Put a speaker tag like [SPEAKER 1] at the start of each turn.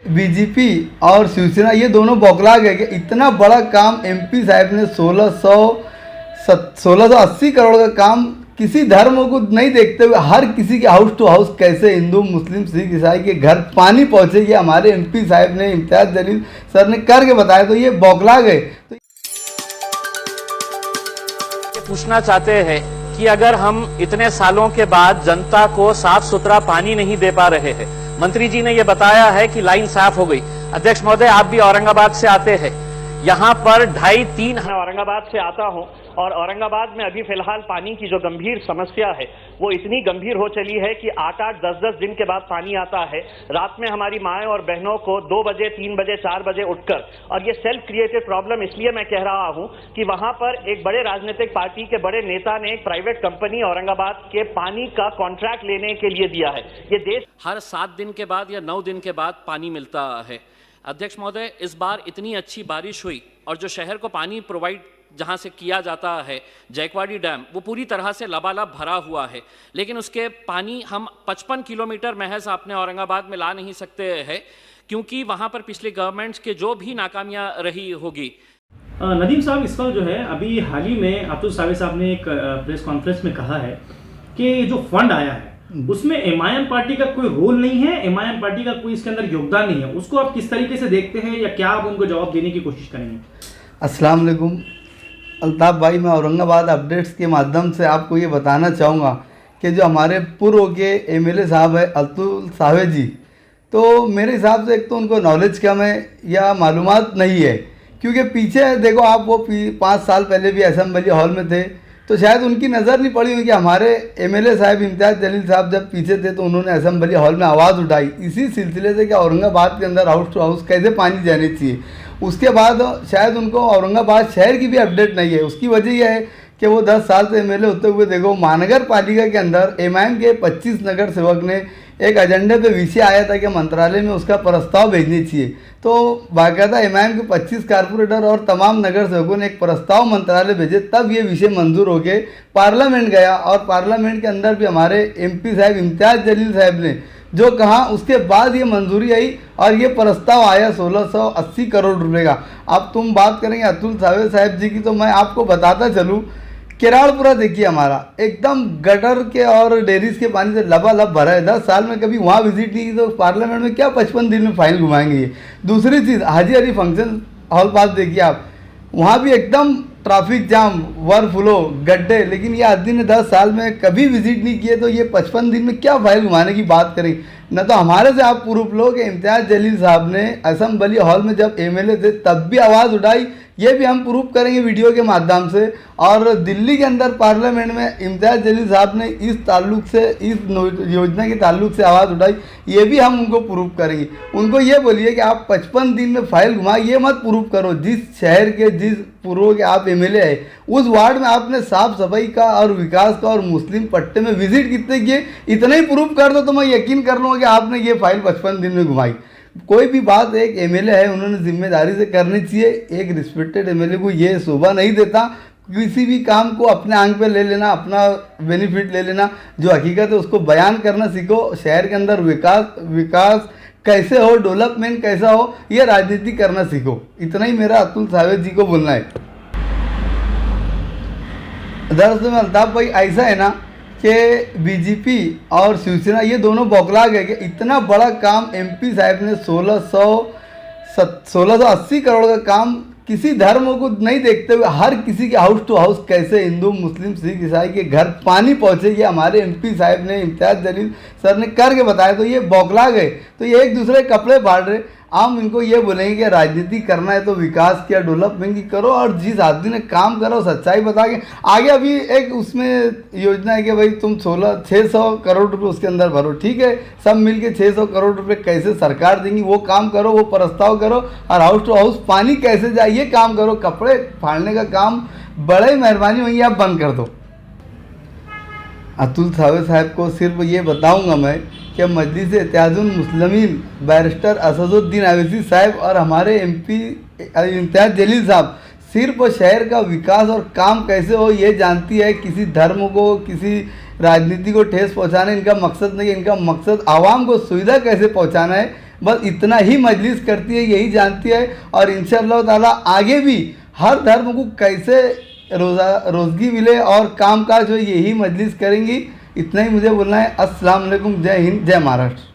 [SPEAKER 1] BJP और शिवसेना ये दोनों बौखला गए कि इतना बड़ा काम एमपी साहब ने 1680 करोड़ का काम किसी धर्म को नहीं देखते हुए हर किसी के हाउस टू हाउस कैसे हिंदू मुस्लिम सिख ईसाई के घर पानी पहुंचे, ये हमारे एमपी साहब ने इम्तियाज जलील सर ने करके बताया, तो ये बौखला गए। तो
[SPEAKER 2] पूछना चाहते हैं कि अगर हम इतने सालों के बाद जनता को साफ सुथरा पानी नहीं दे पा रहे हैं, मंत्री जी ने यह बताया है कि लाइन साफ हो गई। अध्यक्ष महोदय, आप भी औरंगाबाद से आते हैं, यहाँ पर 2.5-3 औरंगाबाद से आता हूँ और औरंगाबाद में अभी फिलहाल पानी की जो गंभीर समस्या है वो इतनी गंभीर हो चली है कि 8-8, 10-10 दिन के बाद पानी आता है। रात में हमारी माएं और बहनों को 2 बजे, 3 बजे, 4 बजे उठकर, और ये सेल्फ क्रिएटेड प्रॉब्लम इसलिए मैं कह रहा हूं कि वहां पर एक बड़े राजनीतिक पार्टी के बड़े नेता ने एक प्राइवेट कंपनी औरंगाबाद के पानी का कॉन्ट्रैक्ट लेने के लिए दिया है। ये देश हर 7 दिन के बाद या 9 दिन के बाद पानी मिलता है। अध्यक्ष महोदय, इस बार इतनी अच्छी बारिश हुई और जो शहर को पानी प्रोवाइड जहां से किया जाता है, जयकवाड़ी डैम, वो पूरी तरह से लबालब भरा हुआ है, लेकिन उसके पानी हम 55 किलोमीटर महज अपने औरंगाबाद में ला नहीं सकते हैं, क्योंकि वहां पर पिछली गवर्नमेंट्स के जो भी नाकामियां रही होगी।
[SPEAKER 3] नदीम साहब, इस पर जो है अभी हाल ही में अतुल सावे साहब ने एक प्रेस कॉन्फ्रेंस में कहा है कि जो फंड आया है उसमें एमआईएम पार्टी का कोई रोल नहीं है, एमआईएम पार्टी का कोई इसके अंदर योगदान नहीं है। उसको आप किस तरीके से देखते हैं या क्या आप उनको जवाब देने की कोशिश करेंगे?
[SPEAKER 1] अस्सलाम वालेकुम अल्ताफ भाई, मैं औरंगाबाद अपडेट्स के माध्यम से आपको ये बताना चाहूँगा कि जो हमारे पूर्व के एमएलए साहब है अतुल सावे जी, तो मेरे हिसाब से एक तो उनको नॉलेज कम है या मालूमात नहीं है, क्योंकि पीछे देखो आप, वो 5 साल पहले भी असेंबली हॉल में थे, तो शायद उनकी नज़र नहीं पड़ी हुई कि हमारे एमएलए साहब इम्तियाज जलील साहब जब पीछे थे तो उन्होंने असेंबली हॉल में आवाज़ उठाई इसी सिलसिले से कि औरंगाबाद के अंदर हाउस टू हाउस कैसे पानी जाने चाहिए। उसके बाद शायद उनको औरंगाबाद शहर की भी अपडेट नहीं है। उसकी वजह यह है कि वो 10 साल से एमएलए होते हुए देखो महानगर पालिका के अंदर एमआईएम के 25 नगर सेवक ने एक एजेंडे पे विषय आया था कि मंत्रालय में उसका प्रस्ताव भेजनी चाहिए, तो बाकायदा एमआईएम के 25 कारपोरेटर और तमाम नगर सेवकों ने एक प्रस्ताव मंत्रालय भेजे, तब ये विषय मंजूर हो के पार्लियामेंट गया और पार्लियामेंट के अंदर भी हमारे एमपी साहब इम्तियाज जलील साहब ने जो कहा उसके बाद ये मंजूरी आई और ये प्रस्ताव आया 1680 करोड़ रुपए का। अब तुम बात करेंगे अतुल सावे साहब जी की, तो मैं आपको बताता चलूँ, किराड़पुरा देखिए हमारा एकदम गटर के और डेरीज के पानी से लबालब भरा है। 10 साल में कभी वहाँ विजिट नहीं की तो पार्लियामेंट में क्या 55 दिन में फाइल घुमाएंगे ये। दूसरी चीज़ हाजी अली फंक्शन हॉल पास देखिए आप, वहाँ भी एकदम ट्रैफिक जाम, वर फ्लो, गड्ढे, लेकिन ये आदमी ने 10 साल में कभी विजिट नहीं किए, तो ये 55 दिन में क्या फाइल घुमाने की बात करें। न तो हमारे से आप प्रूफ लो कि इम्तियाज जलील साहब ने असेंबली हॉल में जब एमएलए थे तब भी आवाज़ उठाई, ये भी हम प्रूफ करेंगे वीडियो के माध्यम से। और दिल्ली के अंदर पार्लियामेंट में इम्तियाज जलील साहब ने इस ताल्लुक से, इस योजना के ताल्लुक से आवाज़ उठाई, ये भी हम उनको प्रूफ करेंगे। उनको ये बोलिए कि आप 55 दिन में फाइल घुमाए, ये मत प्रूफ करो। जिस शहर के, जिस पूर्व के आप एमएलए है, उस वार्ड में आपने साफ सफाई का और विकास का और मुस्लिम पट्टे में विजिट कितने किए, इतना ही प्रूफ कर दो तो मैं यकीन कर लूँगा कि आपने ये फाइल 55 दिन में घुमाई। कोई भी बात एक एमएलए है, उन्होंने जिम्मेदारी से करनी चाहिए। एक रिस्पेक्टेड एमएलए को ये शोभा नहीं देता किसी भी काम को अपने आंख पे ले लेना, अपना बेनिफिट ले लेना। जो हकीकत है उसको बयान करना सीखो। शहर के अंदर विकास कैसे हो, डेवलपमेंट कैसा हो, ये राजनीति करना सीखो। इतना ही मेरा अतुल सावे जी को बोलना है। दरअसल में अल्ताफ भाई ऐसा है ना कि बीजेपी और शिवसेना ये दोनों बौखला गए कि इतना बड़ा काम एमपी साहब ने 1680 करोड़ का काम किसी धर्म को नहीं देखते हुए हर किसी के हाउस टू हाउस कैसे हिंदू मुस्लिम सिख ईसाई के घर पानी पहुँचे, ये हमारे एमपी साहब ने इम्तियाज जलील सर ने करके बताया, तो ये बौखला गए। तो ये एक दूसरे के कपड़े फाड़ रहे। हम इनको ये बोलेंगे कि राजनीति करना है तो विकास की, डेवलपमेंट की करो, और जिस आदमी ने काम करो सच्चाई बता के आगे। अभी एक उसमें योजना है कि भाई तुम 600 करोड़ रुपए उसके अंदर भरो, ठीक है, सब मिलके 600 करोड़ रुपए कैसे सरकार देंगी वो काम करो, वो प्रस्ताव करो, और हाउस टू हाउस पानी कैसे जाए ये काम करो। कपड़े फाड़ने का काम बड़े मेहरबानी होगी आप बंद कर दो। अतुल सावे साहब को सिर्फ ये बताऊंगा मैं कि मजलिस इत्तेहादुल मुस्लिमीन बैरिस्टर असदुद्दीन अवैसी साहब और हमारे एमपी इम्तियाज जलील साहब सिर्फ शहर का विकास और काम कैसे हो ये जानती है। किसी धर्म को, किसी राजनीति को ठेस पहुंचाना इनका मकसद नहीं है। इनका मकसद आवाम को सुविधा कैसे पहुंचाना है। बस इतना ही मजलिस करती है, यही जानती है। और इंशाअल्लाह ताला आगे भी हर धर्म को कैसे रोज़गी मिले और काम काज हो, यही मजलिस करेंगी। इतना ही मुझे बोलना है। अस्सलाम वालेकुम, जय हिंद, जय महाराष्ट्र।